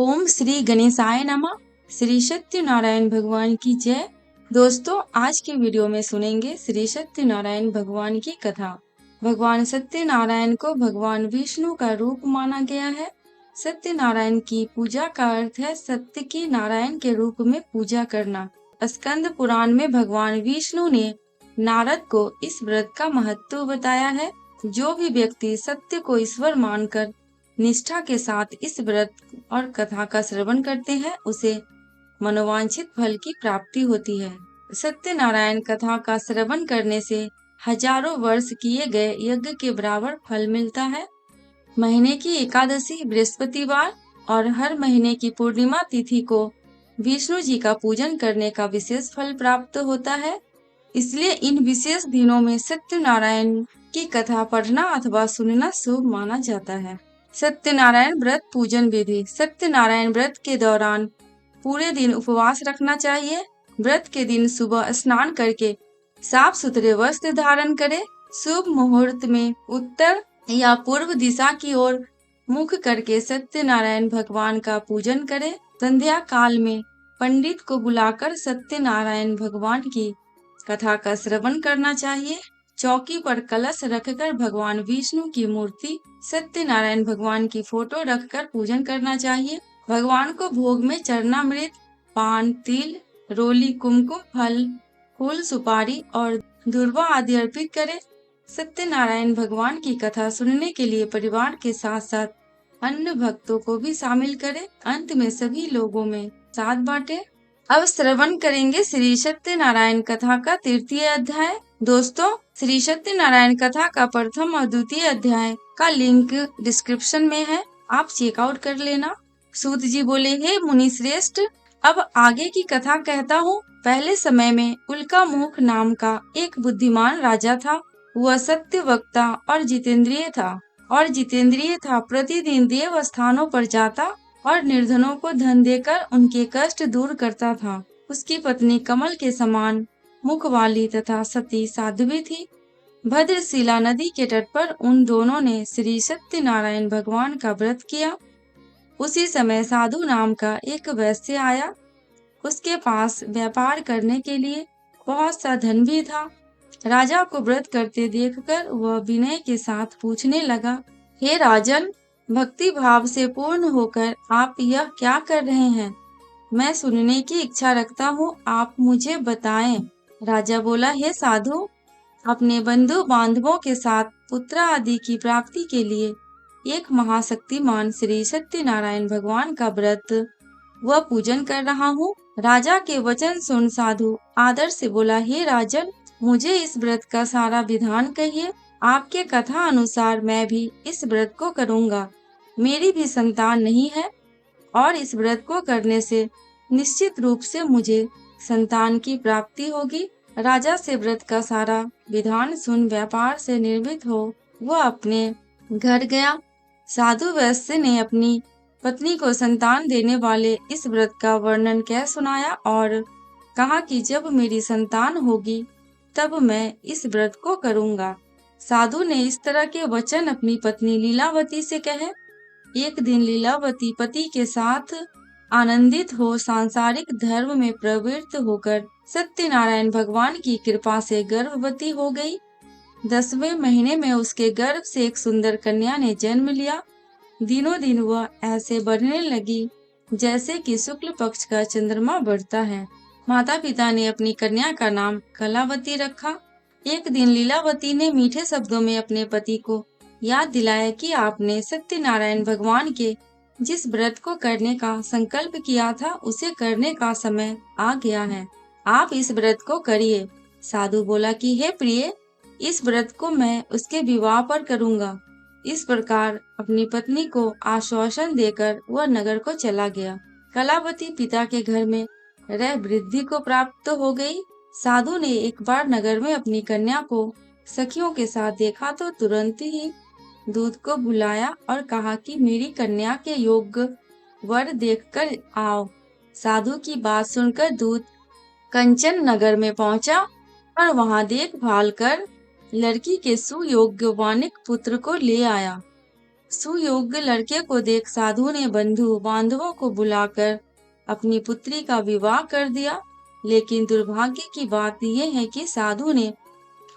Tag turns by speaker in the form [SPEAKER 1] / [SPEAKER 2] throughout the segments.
[SPEAKER 1] ओम श्री गणेशाय नमः। श्री सत्यनारायण भगवान की जय। दोस्तों, आज के वीडियो में सुनेंगे श्री सत्यनारायण भगवान की कथा। भगवान सत्यनारायण को भगवान विष्णु का रूप माना गया है। सत्यनारायण की पूजा का अर्थ है सत्य की नारायण के रूप में पूजा करना। स्कंद पुराण में भगवान विष्णु ने नारद को इस व्रत का महत्व बताया है। जो भी व्यक्ति सत्य को ईश्वर मानकर निष्ठा के साथ इस व्रत और कथा का श्रवण करते हैं, उसे मनोवांछित फल की प्राप्ति होती है। सत्यनारायण कथा का श्रवण करने से हजारों वर्ष किए गए यज्ञ के बराबर फल मिलता है। महीने की एकादशी, बृहस्पतिवार और हर महीने की पूर्णिमा तिथि को विष्णु जी का पूजन करने का विशेष फल प्राप्त होता है। इसलिए इन विशेष दिनों में सत्यनारायण की कथा पढ़ना अथवा सुनना शुभ माना जाता है। सत्यनारायण व्रत पूजन विधि। सत्यनारायण व्रत के दौरान पूरे दिन उपवास रखना चाहिए। व्रत के दिन सुबह स्नान करके साफ सुथरे वस्त्र धारण करें। शुभ मुहूर्त में उत्तर या पूर्व दिशा की ओर मुख करके सत्यनारायण भगवान का पूजन करें। संध्या काल में पंडित को बुलाकर सत्यनारायण भगवान की कथा का श्रवण करना चाहिए। चौकी पर कलश रखकर भगवान विष्णु की मूर्ति, सत्यनारायण भगवान की फोटो रखकर पूजन करना चाहिए। भगवान को भोग में चरणामृत, पान, तिल, रोली, कुमकुम, फल, फूल, सुपारी और दूर्वा आदि अर्पित करें। सत्यनारायण भगवान की कथा सुनने के लिए परिवार के साथ साथ अन्य भक्तों को भी शामिल करें। अंत में सभी लोगों में साथ बांटे। अब श्रवण करेंगे श्री सत्यनारायण कथा का तृतीय अध्याय। दोस्तों, श्री सत्यनारायण कथा का प्रथम और द्वितीय अध्याय का लिंक डिस्क्रिप्शन में है, आप चेकआउट कर लेना। सूत जी बोले, हे मुनि श्रेष्ठ, अब आगे की कथा कहता हूँ। पहले समय में उल्कामुख नाम का एक बुद्धिमान राजा था। वह सत्य वक्ता और जितेंद्रिय था। प्रतिदिन देव स्थानों पर जाता और निर्धनों को धन देकर उनके कष्ट दूर करता था। उसकी पत्नी कमल के समान मुख वाली तथा सती साध्वी थी। भद्रशिला नदी के तट पर उन दोनों ने श्री सत्यनारायण भगवान का व्रत किया। उसी समय साधु नाम का एक वैश्य आया। उसके पास व्यापार करने के लिए बहुत सा धन भी था। राजा को व्रत करते देखकर वह विनय के साथ पूछने लगा, हे राजन, भक्ति भाव से पूर्ण होकर आप यह क्या कर रहे हैं? मैं सुनने की इच्छा रखता हूँ, आप मुझे बताएं। राजा बोला, हे साधु, अपने बंधु बांधवों के साथ पुत्र आदि की प्राप्ति के लिए एक महाशक्तिमान श्री सत्यनारायण भगवान का व्रत व पूजन कर रहा हूँ। राजा के वचन सुन साधु आदर से बोला, हे राजन, मुझे इस व्रत का सारा विधान कहिए। आपके कथा अनुसार मैं भी इस व्रत को करूँगा। मेरी भी संतान नहीं है और इस व्रत को करने से निश्चित रूप से मुझे संतान की प्राप्ति होगी। राजा से व्रत का सारा विधान सुन व्यापार से निर्मित हो वह अपने घर गया। साधु वैश्य ने अपनी पत्नी को संतान देने वाले इस व्रत का वर्णन कह सुनाया और कहा कि जब मेरी संतान होगी तब मैं इस व्रत को करूँगा। साधु ने इस तरह के वचन अपनी पत्नी लीलावती से कहे। एक दिन लीलावती पति के साथ आनंदित हो सांसारिक धर्म में प्रवृत्त होकर सत्यनारायण भगवान की कृपा से गर्भवती हो गई। 10वें महीने में उसके गर्भ से एक सुंदर कन्या ने जन्म लिया। दिनों दिन वह ऐसे बढ़ने लगी जैसे कि शुक्ल पक्ष का चंद्रमा बढ़ता है। माता पिता ने अपनी कन्या का नाम कलावती रखा। एक दिन लीलावती ने मीठे शब्दों में अपने पति को याद दिलाया कि आपने सत्यनारायण भगवान के जिस व्रत को करने का संकल्प किया था उसे करने का समय आ गया है। आप इस व्रत को करिए। साधु बोला कि हे प्रिय, इस व्रत को मैं उसके विवाह पर करूँगा। इस प्रकार अपनी पत्नी को आश्वासन देकर वह नगर को चला गया। कलावती पिता के घर में रह वृद्धि को प्राप्त हो गई। साधु ने एक बार नगर में अपनी कन्या को सखियों के साथ देखा तो तुरंत ही दूत को बुलाया और कहा कि मेरी कन्या के योग्य वर देखकर आओ। साधु की बात सुनकर दूत कंचन नगर में पहुंचा और वहां देखभाल कर लड़की के सुयोग्य वानिक पुत्र को ले आया। सुयोग्य लड़के को देख साधु ने बंधु बांधवों को बुलाकर अपनी पुत्री का विवाह कर दिया। लेकिन दुर्भाग्य की बात यह है कि साधु ने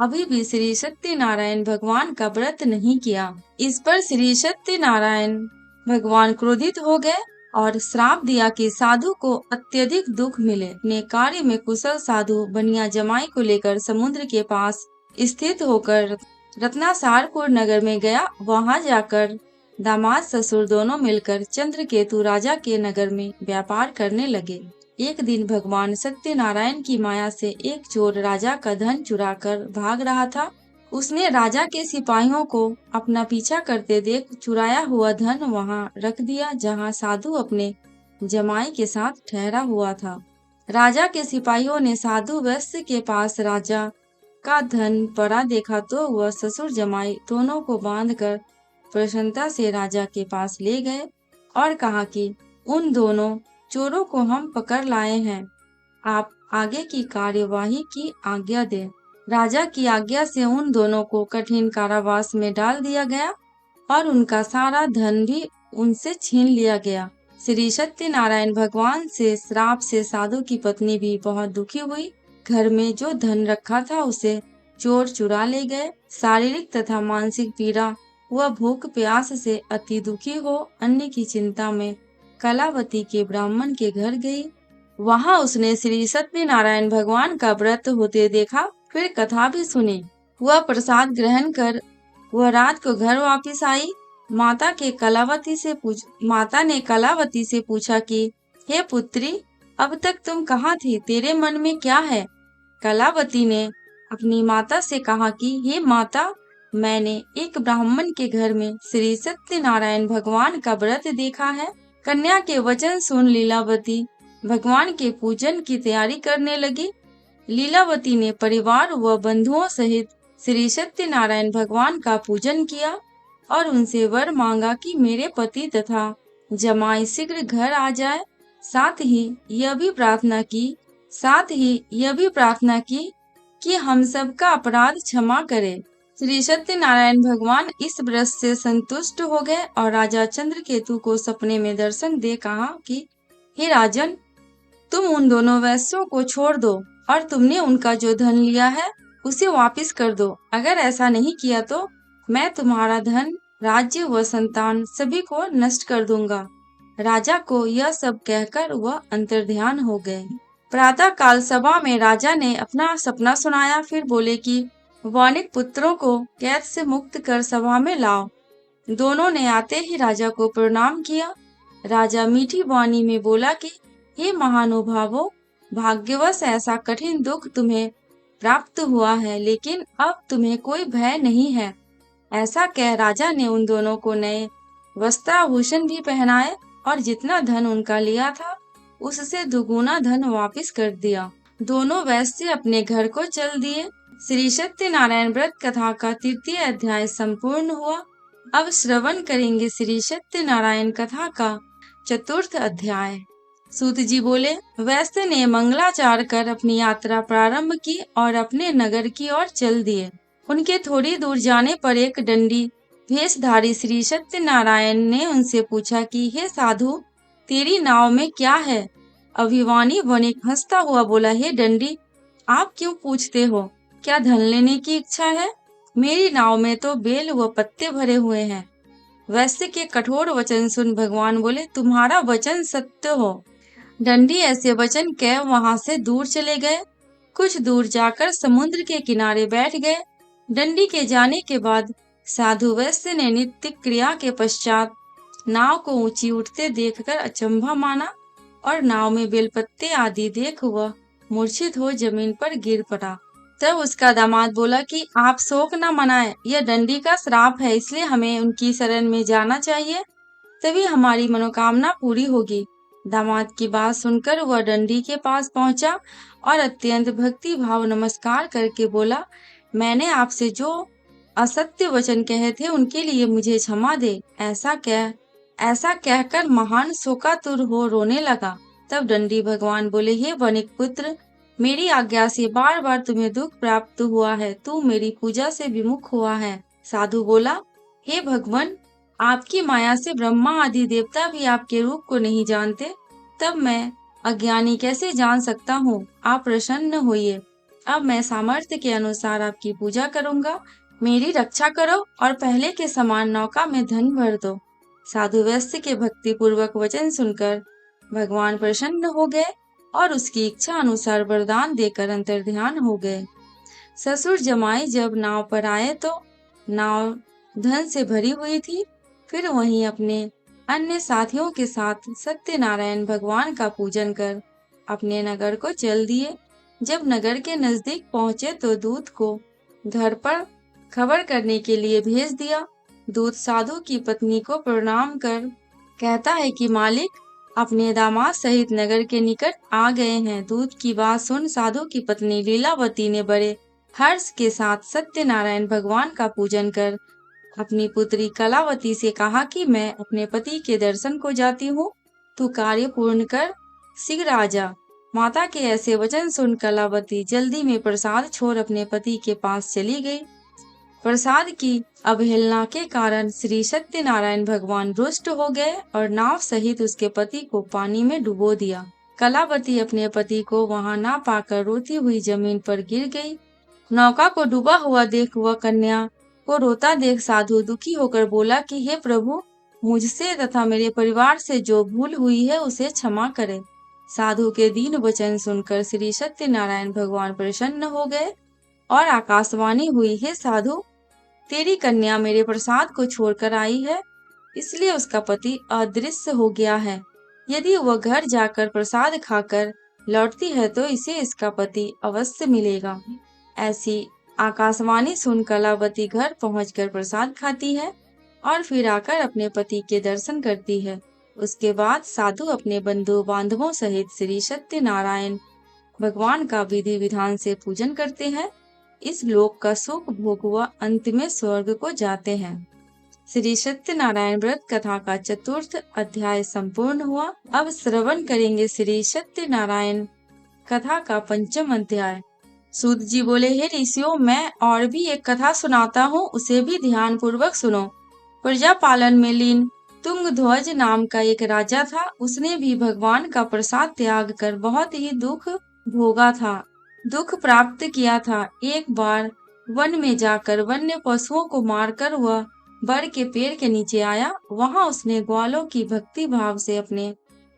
[SPEAKER 1] अभी भी श्री सत्यनारायण भगवान का व्रत नहीं किया। इस पर श्री सत्यनारायण भगवान क्रोधित हो गए और श्राप दिया कि साधु को अत्यधिक दुख मिले। अपने कार्य में कुशल साधु बनिया जमाई को लेकर समुद्र के पास स्थित होकर रत्नासारपुर नगर में गया। वहां जाकर दामाद ससुर दोनों मिलकर चंद्रकेतु राजा के नगर में व्यापार करने लगे। एक दिन भगवान सत्यनारायण की माया से एक चोर राजा का धन चुराकर भाग रहा था। उसने राजा के सिपाहियों को अपना पीछा करते देख चुराया हुआ धन वहां रख दिया जहां साधु अपने जमाई के साथ ठहरा हुआ था। राजा के सिपाहियों ने साधु वैश्य के पास राजा का धन पड़ा देखा तो वह ससुर जमाई दोनों को बांधकर प्रसन्नता से राजा के पास ले गए और कहा कि उन दोनों चोरों को हम पकड़ लाए हैं, आप आगे की कार्यवाही की आज्ञा दें। राजा की आज्ञा से उन दोनों को कठिन कारावास में डाल दिया गया और उनका सारा धन भी उनसे छीन लिया गया। श्री सत्यनारायण भगवान से श्राप से साधु की पत्नी भी बहुत दुखी हुई। घर में जो धन रखा था उसे चोर चुरा ले गए। शारीरिक तथा मानसिक पीड़ा वह भूख प्यास से अति दुखी हो अन्न की चिंता में कलावती के ब्राह्मण के घर गई। वहां उसने श्री सत्यनारायण भगवान का व्रत होते देखा, फिर कथा भी सुनी। वह प्रसाद ग्रहण कर वह रात को घर वापस आई। माता ने कलावती से पूछा कि हे पुत्री, अब तक तुम कहाँ थी, तेरे मन में क्या है? कलावती ने अपनी माता से कहा कि हे माता, मैंने एक ब्राह्मण के घर में श्री सत्यनारायण भगवान का व्रत देखा है। कन्या के वचन सुन लीलावती भगवान के पूजन की तैयारी करने लगी। लीलावती ने परिवार व बंधुओं सहित श्री सत्यनारायण भगवान का पूजन किया और उनसे वर मांगा कि मेरे पति तथा जमाई शीघ्र घर आ जाए। साथ ही यह भी प्रार्थना की कि हम सबका अपराध क्षमा करे। श्री सत्यनारायण भगवान इस व्रत से संतुष्ट हो गए और राजा चंद्रकेतु को सपने में दर्शन दे कहा कि हे राजन, तुम उन दोनों वैश्यों को छोड़ दो और तुमने उनका जो धन लिया है उसे वापस कर दो। अगर ऐसा नहीं किया तो मैं तुम्हारा धन, राज्य व संतान सभी को नष्ट कर दूंगा। राजा को यह सब कहकर वह अंतर्ध्यान हो गए। प्रातः काल सभा में राजा ने अपना सपना सुनाया। फिर बोले कि वणिक पुत्रों को कैद से मुक्त कर सभा में लाओ। दोनों ने आते ही राजा को प्रणाम किया। राजा मीठी वाणी में बोला कि हे महानुभावों, भाग्यवश ऐसा कठिन दुख तुम्हें प्राप्त हुआ है, लेकिन अब तुम्हें कोई भय नहीं है। ऐसा कह राजा ने उन दोनों को नए वस्त्राभूषण भी पहनाए और जितना धन उनका लिया था उससे दुगुना धन वापस कर दिया। दोनों वैश्य अपने घर को चल दिए। श्री सत्यनारायण व्रत कथा का 3य अध्याय संपूर्ण हुआ। अब श्रवण करेंगे श्री सत्यनारायण कथा का 4th अध्याय। सूत जी बोले, वैश्य ने मंगलाचार कर अपनी यात्रा प्रारंभ की और अपने नगर की ओर चल दिए। उनके थोड़ी दूर जाने पर एक दंडी भेषधारी श्री सत्यनारायण ने उनसे पूछा कि हे साधु, तेरी नाव में क्या है? अभिमानी वणिक हंसता हुआ बोला, हे दंडी, आप क्यों पूछते हो? क्या धन लेने की इच्छा है? मेरी नाव में तो बेल व पत्ते भरे हुए हैं। वैश्य के कठोर वचन सुन भगवान बोले, तुम्हारा वचन सत्य हो। दंडी ऐसे वचन कह वहां से दूर चले गए। कुछ दूर जाकर समुद्र के किनारे बैठ गए। दंडी के जाने के बाद साधु वैश्य ने नित्य क्रिया के पश्चात नाव को ऊंची उठते देखकर अचंभा माना और नाव में बेलपत्ते आदि देख वह मूर्छित हो जमीन पर गिर पड़ा। तब उसका दामाद बोला कि आप शोक न मनाएं, यह दंडी का श्राप है, इसलिए हमें उनकी शरण में जाना चाहिए, तभी हमारी मनोकामना पूरी होगी। दामाद की बात सुनकर वह दंडी के पास पहुंचा और अत्यंत भक्ति भाव नमस्कार करके बोला, मैंने आपसे जो असत्य वचन कहे थे उनके लिए मुझे क्षमा दे। ऐसा कहकर महान शोकातुर हो रोने लगा। तब दंडी भगवान बोले, हे वणिक पुत्र, मेरी आज्ञा से बार बार तुम्हें दुख प्राप्त हुआ है, तू मेरी पूजा से विमुख हुआ है। साधु बोला, हे भगवान, आपकी माया से ब्रह्मा आदि देवता भी आपके रूप को नहीं जानते, तब मैं अज्ञानी कैसे जान सकता हूँ? आप प्रसन्न होइए। अब मैं सामर्थ्य के अनुसार आपकी पूजा करूँगा। मेरी रक्षा करो और पहले के समान नौका में धन भर दो। साधु वैश्य के भक्ति पूर्वक वचन सुनकर भगवान प्रसन्न हो गए और उसकी इच्छा अनुसार वरदान देकर अंतर्ध्यान हो गए। ससुर जमाई जब नाव पर आए तो नाव धन से भरी हुई थी। फिर वहीं अपने अन्य साथियों के साथ सत्यनारायण भगवान का पूजन कर अपने नगर को चल दिए। जब नगर के नजदीक पहुंचे तो दूत को घर पर खबर करने के लिए भेज दिया। दूत साधु की पत्नी को प्रणाम कर कहता है कि मालिक अपने दामाद सहित नगर के निकट आ गए हैं। दूत की बात सुन साधु की पत्नी लीलावती ने बड़े हर्ष के साथ सत्यनारायण भगवान का पूजन कर अपनी पुत्री कलावती से कहा कि मैं अपने पति के दर्शन को जाती हूँ, तू कार्य पूर्ण कर शीघ्र आ जा। माता के ऐसे वचन सुन कलावती जल्दी में प्रसाद छोड़ अपने पति के पास चली गई। प्रसाद की अवहेलना के कारण श्री सत्यनारायण भगवान रुष्ट हो गए और नाव सहित उसके पति को पानी में डुबो दिया। कलावती अपने पति को वहां ना पाकर रोती हुई जमीन पर गिर गई। नौका को डूबा हुआ देख वह कन्या को रोता देख साधु दुखी होकर बोला कि हे प्रभु, मुझसे तथा मेरे परिवार से जो भूल हुई है उसे क्षमा करें। साधु के दीन वचन सुनकर श्री सत्यनारायण भगवान प्रसन्न हो गए और आकाशवाणी हुई, हे साधु, तेरी कन्या मेरे प्रसाद को छोड़कर आई है, इसलिए उसका पति अदृश्य हो गया है। यदि वह घर जाकर प्रसाद खाकर लौटती है तो इसे इसका पति अवश्य मिलेगा। ऐसी आकाशवाणी सुन कलावती घर पहुंचकर प्रसाद खाती है और फिर आकर अपने पति के दर्शन करती है। उसके बाद साधु अपने बंधु बांधवों सहित श्री सत्यनारायण भगवान का विधि विधान से पूजन करते हैं। इस लोक का सुख भोग वह अंत में स्वर्ग को जाते हैं। श्री सत्यनारायण व्रत कथा का चतुर्थ अध्याय संपूर्ण हुआ। अब श्रवण करेंगे श्री सत्यनारायण कथा का पंचम अध्याय। सूत जी बोले, हे ऋषियों, मैं और भी एक कथा सुनाता हूँ, उसे भी ध्यान पूर्वक सुनो। प्रजा पालन में लीन तुंगध्वज नाम का एक राजा था। उसने भी भगवान का प्रसाद त्याग कर बहुत ही दुख भोगा था, दुख प्राप्त किया था। एक बार वन में जाकर वन्य पशुओं को मारकर वह बर के पेड़ के नीचे आया। वहां उसने ग्वालों की भक्ति भाव से अपने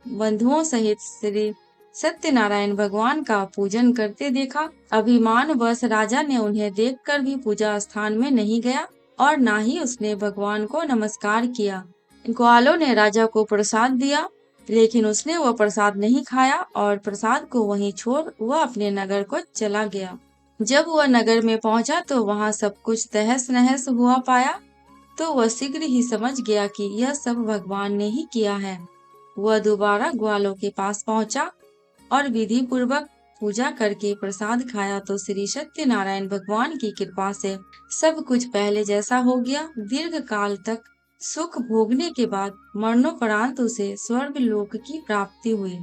[SPEAKER 1] बंधुओं सहित श्री सत्यनारायण भगवान का पूजन करते देखा। अभिमान वश राजा ने उन्हें देखकर भी पूजा स्थान में नहीं गया और ना ही उसने भगवान को नमस्कार किया। ग्वालों ने राजा को प्रसाद दिया, लेकिन उसने वह प्रसाद नहीं खाया और प्रसाद को वहीं छोड़ वह अपने नगर को चला गया। जब वह नगर में पहुंचा तो वहां सब कुछ तहस नहस हुआ पाया, तो वह शीघ्र ही समझ गया कि यह सब भगवान ने ही किया है। वह दोबारा ग्वालों के पास पहुंचा और विधि पूर्वक पूजा करके प्रसाद खाया तो श्री सत्यनारायण भगवान की कृपा से सब कुछ पहले जैसा हो गया। दीर्घ काल तक सुख भोगने के बाद मरणोपरांत उसे स्वर्ग लोक की प्राप्ति हुई।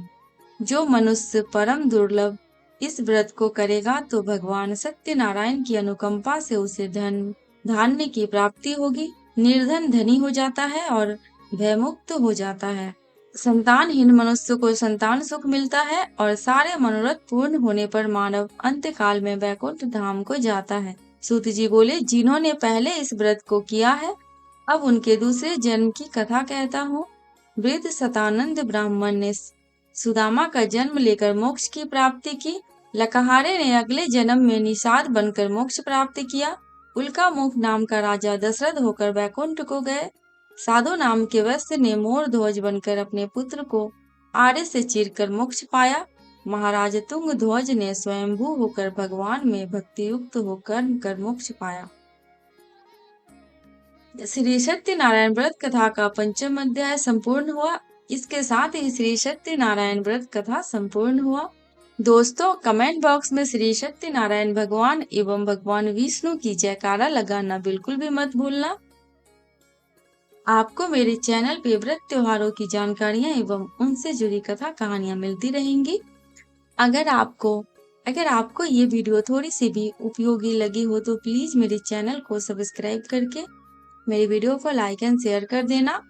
[SPEAKER 1] जो मनुष्य परम दुर्लभ इस व्रत को करेगा तो भगवान सत्यनारायण की अनुकंपा से उसे धन धान्य की प्राप्ति होगी। निर्धन धनी हो जाता है और भयमुक्त हो जाता है। संतानहीन मनुष्य को संतान सुख मिलता है और सारे मनोरथ पूर्ण होने पर मानव अंत काल में वैकुंठ धाम को जाता है। सूत जी बोले, जिन्होंने पहले इस व्रत को किया है, अब उनके दूसरे जन्म की कथा कहता हूँ। वृद्ध शतानंद ब्राह्मण ने सुदामा का जन्म लेकर मोक्ष की प्राप्ति की। लकहारे ने अगले जन्म में निषाद बनकर मोक्ष प्राप्त किया। उल्कामुख नाम का राजा दशरथ होकर वैकुंठ को गए। साधु नाम के वैश्य ने मोर ध्वज बनकर अपने पुत्र को आरे से चीरकर मोक्ष पाया। महाराज तुंग ध्वज ने स्वयंभू होकर भगवान में भक्ति युक्त होकर मोक्ष पाया। श्री सत्यनारायण व्रत कथा का पंचम अध्याय संपूर्ण हुआ। इसके साथ ही श्री सत्यनारायण व्रत कथा संपूर्ण हुआ। दोस्तों, कमेंट बॉक्स में श्री सत्यनारायण भगवान एवं भगवान विष्णु की जयकारा लगाना बिल्कुल भी मत भूलना। आपको मेरे चैनल पे व्रत त्योहारों की जानकारियां एवं उनसे जुड़ी कथा कहानियां मिलती रहेंगी। अगर आपको ये वीडियो थोड़ी सी भी उपयोगी लगी हो तो प्लीज मेरे चैनल को सब्सक्राइब करके मेरी वीडियो को लाइक एंड शेयर कर देना।